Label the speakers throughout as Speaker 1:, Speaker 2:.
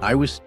Speaker 1: I was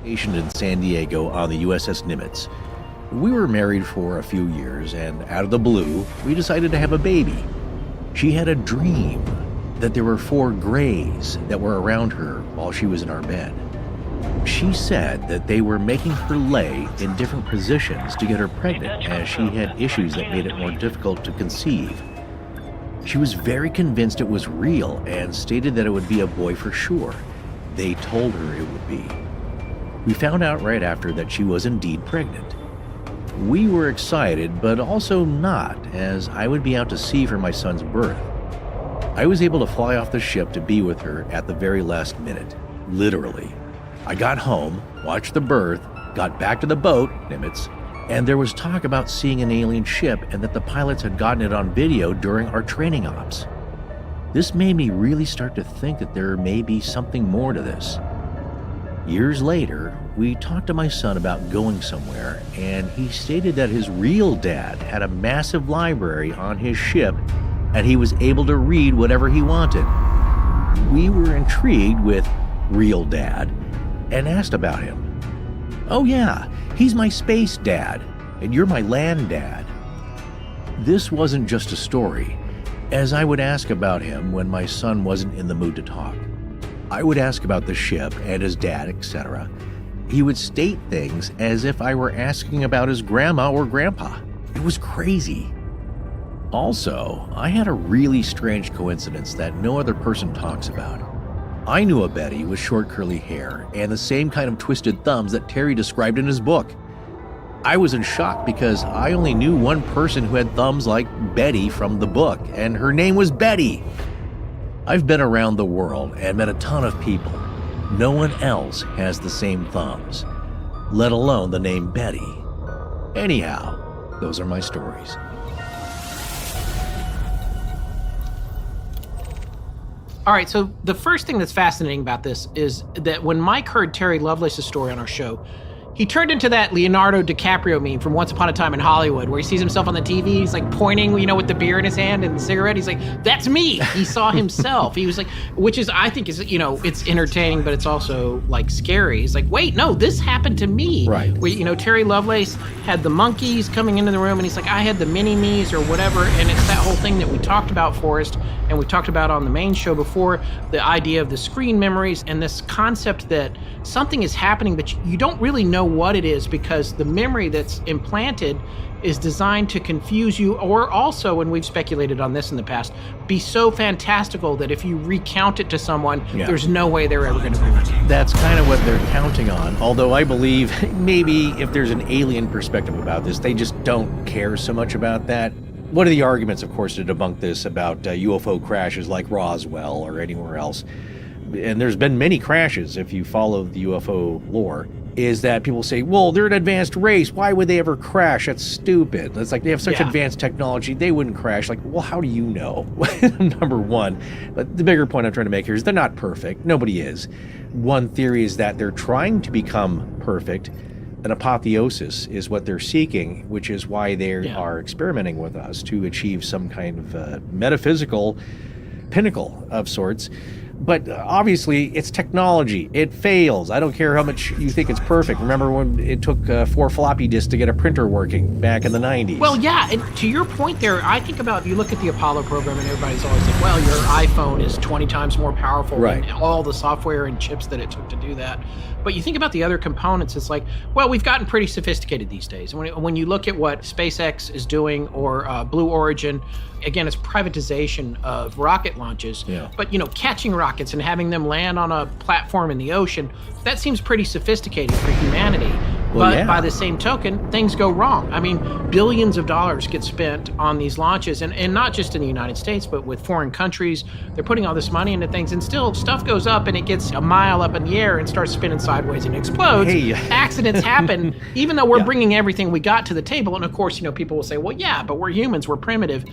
Speaker 1: stationed in San Diego on the USS Nimitz. We were married for a few years, and out of the blue, we decided to have a baby. She had a dream that there were 4 grays that were around her while she was in our bed. She said that they were making her lay in different positions to get her pregnant, as she had issues that made it more difficult to conceive. She was very convinced it was real and stated that it would be a boy for sure. They told her it would be. We found out right after that she was indeed pregnant. We were excited, but also not, as I would be out to sea for my son's birth. I was able to fly off the ship to be with her at the very last minute, literally. I got home, watched the birth, got back to the boat, Nimitz, and there was talk about seeing an alien ship and that the pilots had gotten it on video during our training ops. This made me really start to think that there may be something more to this. Years later, we talked to my son about going somewhere, and he stated that his real dad had a massive library on his ship and he was able to read whatever he wanted. We were intrigued with real dad and asked about him. "Oh yeah, he's my space dad, and you're my land dad." This wasn't just a story, as I would ask about him when my son wasn't in the mood to talk. I would ask about the ship and his dad, etc. He would state things as if I were asking about his grandma or grandpa. It was crazy. Also, I had a really strange coincidence that no other person talks about. I knew a Betty with short curly hair and the same kind of twisted thumbs that Terry described in his book. I was in shock because I only knew one person who had thumbs like Betty from the book, and her name was Betty. I've been around the world and met a ton of people. No one else has the same thumbs, let alone the name Betty. Anyhow, those are my stories.
Speaker 2: All right, so the first thing that's fascinating about this is that when Mike heard Terry Lovelace's story on our show, he turned into that Leonardo DiCaprio meme from Once Upon a Time in Hollywood, where he sees himself on the TV, he's like pointing, with the beer in his hand and the cigarette. He's like, "That's me." He saw himself. He was like, which is, I think is, it's entertaining, but it's also like scary. He's like, wait, no, this happened to me.
Speaker 1: Right.
Speaker 2: Terry Lovelace had the monkeys coming into the room, and he's like, I had the mini-me's or whatever. And it's that whole thing that we talked about, Forrest, and we talked about on the main show before, the idea of the screen memories and this concept that something is happening, but you don't really know what it is because the memory that's implanted is designed to confuse you, or also, and we've speculated on this in the past, be so fantastical that if you recount it to someone, there's no way they're ever going to remember.
Speaker 1: That's kind of what they're counting on, although I believe maybe if there's an alien perspective about this, they just don't care so much about that. One of the arguments, of course, to debunk this about UFO crashes like Roswell or anywhere else, and there's been many crashes if you follow the UFO lore, is that people say, well, they're an advanced race. Why would they ever crash? That's stupid. It's like they have such advanced technology, they wouldn't crash. Like, well, how do you know? Number one. But the bigger point I'm trying to make here is they're not perfect. Nobody is. One theory is that they're trying to become perfect. An apotheosis is what they're seeking, which is why they are experimenting with us to achieve some kind of metaphysical pinnacle of sorts. But obviously, it's technology. It fails. I don't care how much you think it's perfect. Remember when it took 4 floppy disks to get a printer working back in the 90s?
Speaker 2: Well, yeah, and to your point there, I think about, you look at the Apollo program and everybody's always like, well, your iPhone is 20 times more powerful than all the software and chips that it took to do that. But you think about the other components, it's like, well, we've gotten pretty sophisticated these days. When you look at what SpaceX is doing or Blue Origin, again, it's privatization of rocket launches.
Speaker 1: Yeah.
Speaker 2: But, catching rockets and having them land on a platform in the ocean, that seems pretty sophisticated for humanity.
Speaker 1: Well,
Speaker 2: but by the same token, things go wrong. I mean, billions of dollars get spent on these launches, and not just in the United States, but with foreign countries. They're putting all this money into things, and still stuff goes up and it gets a mile up in the air and starts spinning sideways and explodes.
Speaker 1: Hey.
Speaker 2: Accidents happen, even though we're bringing everything we got to the table. And of course, people will say, well, yeah, but we're humans, we're primitive.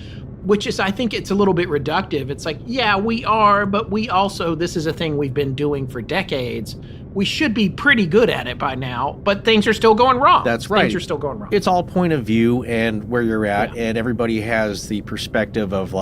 Speaker 2: Which is, I think it's a little bit reductive. It's like, yeah, we are, but we also, this is a thing we've been doing for decades. We should be pretty good at it by now, but things are still going wrong.
Speaker 1: That's right.
Speaker 2: Things are still going wrong.
Speaker 1: It's all point of view and where you're at, and everybody has the perspective of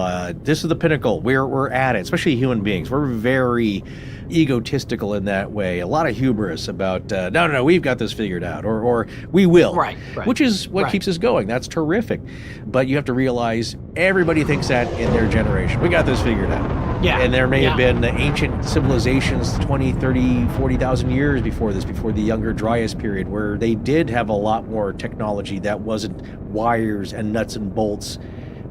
Speaker 1: this is the pinnacle, we're at it, especially human beings. We're very egotistical in that way. A lot of hubris about, no, we've got this figured out, or we will.
Speaker 2: Right.
Speaker 1: Which is what keeps us going. That's terrific. But you have to realize everybody thinks that in their generation. We got this figured out.
Speaker 2: Yeah.
Speaker 1: And there may have been ancient civilizations 20, 30, 40,000 years before this, before the Younger Dryas period, where they did have a lot more technology that wasn't wires and nuts and bolts.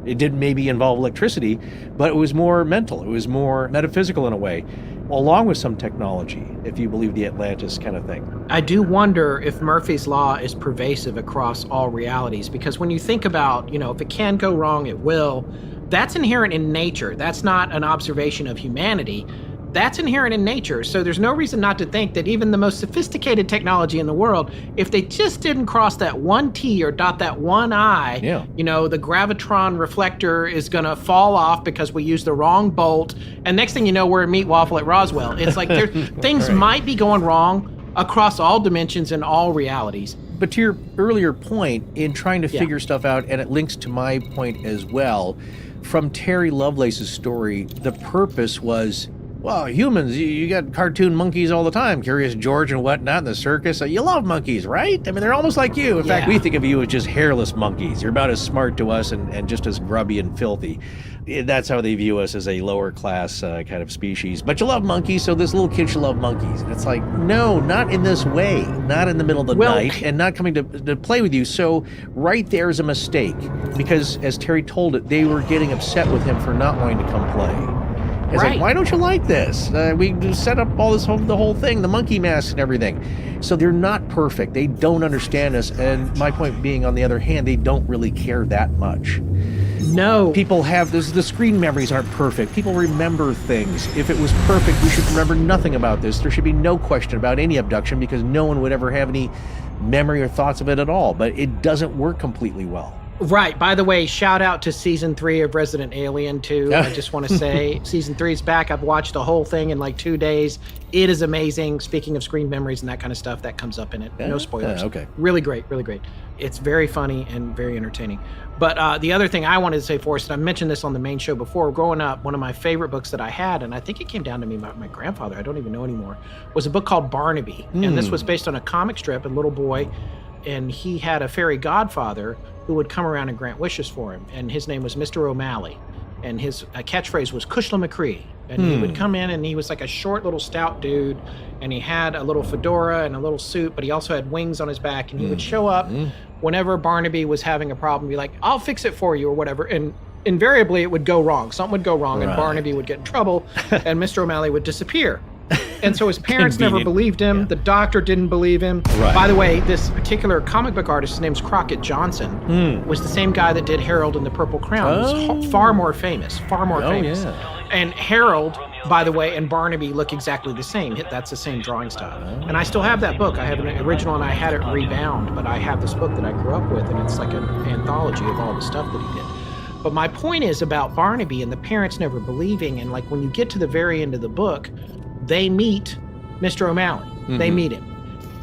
Speaker 1: It did maybe involve electricity, but it was more mental. It was more metaphysical in a way, along with some technology, if you believe the Atlantis kind of thing.
Speaker 2: I do wonder if Murphy's Law is pervasive across all realities, because when you think about, if it can go wrong, it will. That's inherent in nature. That's not an observation of humanity. That's inherent in nature. So there's no reason not to think that even the most sophisticated technology in the world, if they just didn't cross that one T or dot that one I, the gravitron reflector is going to fall off because we used the wrong bolt. And next thing you know, we're a meat waffle at Roswell. It's like things might be going wrong across all dimensions and all realities.
Speaker 1: But to your earlier point, in trying to figure stuff out, and it links to my point as well, from Terry Lovelace's story, the purpose was, well, humans, you got cartoon monkeys all the time, Curious George and whatnot in the circus. You love monkeys, right? I mean, they're almost like you. In fact, we think of you as just hairless monkeys. You're about as smart to us and just as grubby and filthy. That's how they view us, as a lower class kind of species. But you love monkeys, so this little kid should love monkeys. And it's like, no, not in this way. Not in the middle of the night and not coming to play with you. So right there is a mistake, because as Terry told it, they were getting upset with him for not wanting to come play. It's like, why don't you like this? We set up all this, the whole thing, the monkey masks and everything. So they're not perfect. They don't understand us. And my point being, on the other hand, they don't really care that much.
Speaker 2: No.
Speaker 1: People have this, the screen memories aren't perfect. People remember things. If it was perfect, we should remember nothing about this. There should be no question about any abduction, because no one would ever have any memory or thoughts of it at all. But it doesn't work completely well.
Speaker 2: Right. By the way, shout out to season 3 of Resident Alien 2. I just want to say season 3 is back. I've watched the whole thing in like 2 days. It is amazing. Speaking of screen memories and that kind of stuff, that comes up in it. No spoilers.
Speaker 1: Okay.
Speaker 2: Really great. Really great. It's very funny and very entertaining. But the other thing I wanted to say, Forrest, and I mentioned this on the main show before, growing up, one of my favorite books that I had, and I think it came down to me by my grandfather, I don't even know anymore, was a book called Barnaby. And this was based on a comic strip, a little boy, and he had a fairy godfather who would come around and grant wishes for him. And his name was Mr. O'Malley. And his catchphrase was Kushla McCree. And he would come in, and he was like a short little stout dude. And he had a little fedora and a little suit, but he also had wings on his back. And he would show up whenever Barnaby was having a problem, be like, I'll fix it for you or whatever. And invariably it would go wrong. Something would go wrong and Barnaby would get in trouble and Mr. O'Malley would disappear. And so his parents never believed him. Yeah. The doctor didn't believe him. Right. By the way, this particular comic book artist, his name's Crockett Johnson, was the same guy that did Harold and the Purple Crown. Was far more famous, famous. Yeah. And Harold, by the way, and Barnaby look exactly the same. That's the same drawing style. And I still have that book. I have an original, and I had it rebound, but I have this book that I grew up with, and it's like an anthology of all the stuff that he did. But my point is about Barnaby and the parents never believing, and like when you get to the very end of the book, they meet Mr. O'Malley. They meet him.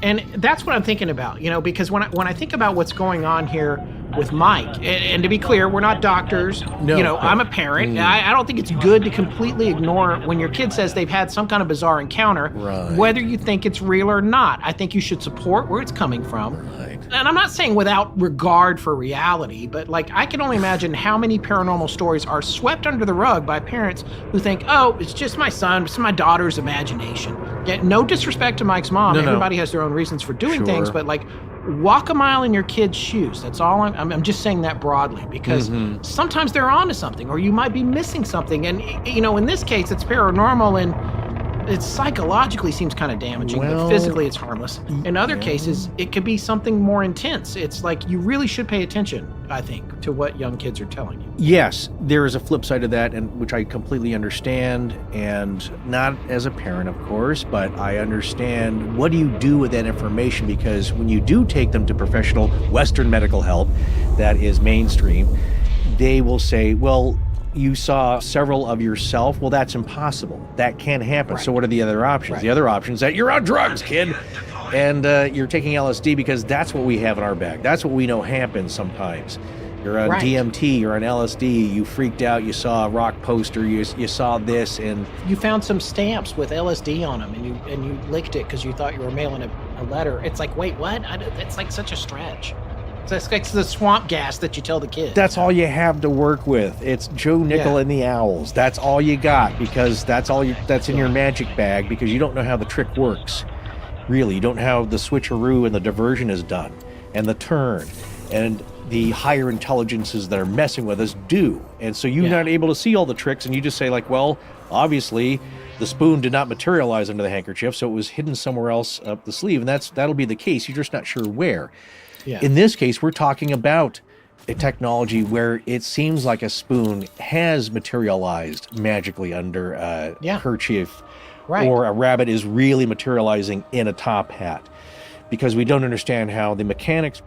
Speaker 2: And that's what I'm thinking about, because when I think about what's going on here with Mike, and to be clear, we're not doctors. No. I'm a parent. I don't think it's good to completely ignore when your kid says they've had some kind of bizarre encounter, whether you think it's real or not. I think you should support where it's coming from. Right. And I'm not saying without regard for reality, but like I can only imagine how many paranormal stories are swept under the rug by parents who think, oh, it's just my son, it's my daughter's imagination. Yeah, no disrespect to Mike's mom. Everybody has their own reasons for doing things, but like walk a mile in your kid's shoes. That's all I'm just saying that broadly, because sometimes they're onto something, or you might be missing something. And in this case, it's paranormal and it psychologically seems kind of damaging, but physically it's harmless. In other cases, it could be something more intense. It's like you really should pay attention, I think, to what young kids are telling you.
Speaker 1: Yes, there is a flip side to that, and which I completely understand, and not as a parent, of course, but I understand what do you do with that information, because when you do take them to professional Western medical help that is mainstream, they will say, well, you saw several of yourself. Well, that's impossible. That can't happen. Right. So what are the other options? Right. The other option is that you're on drugs, kid, and you're taking LSD because that's what we have in our bag. That's what we know happens sometimes. You're on DMT, you're on LSD, you freaked out, you saw a rock poster, you saw this, and
Speaker 2: you found some stamps with LSD on them, and you licked it because you thought you were mailing a letter. It's like, wait, what? It's like such a stretch. It's the swamp gas that you tell the kids.
Speaker 1: That's all you have to work with. It's Joe Nickel and the Owls. That's all you got, because that's in your magic bag, because you don't know how the trick works. Really, you don't know how the switcheroo and the diversion is done, and the turn, and the higher intelligences that are messing with us do. And so you're not able to see all the tricks, and you just say like, well, obviously the spoon did not materialize under the handkerchief, so it was hidden somewhere else up the sleeve, and that'll be the case. You're just not sure where. Yeah. In this case, we're talking about a technology where it seems like a spoon has materialized magically under a
Speaker 2: Yeah.
Speaker 1: kerchief,
Speaker 2: Right.
Speaker 1: or a rabbit is really materializing in a top hat, because we don't understand how the mechanics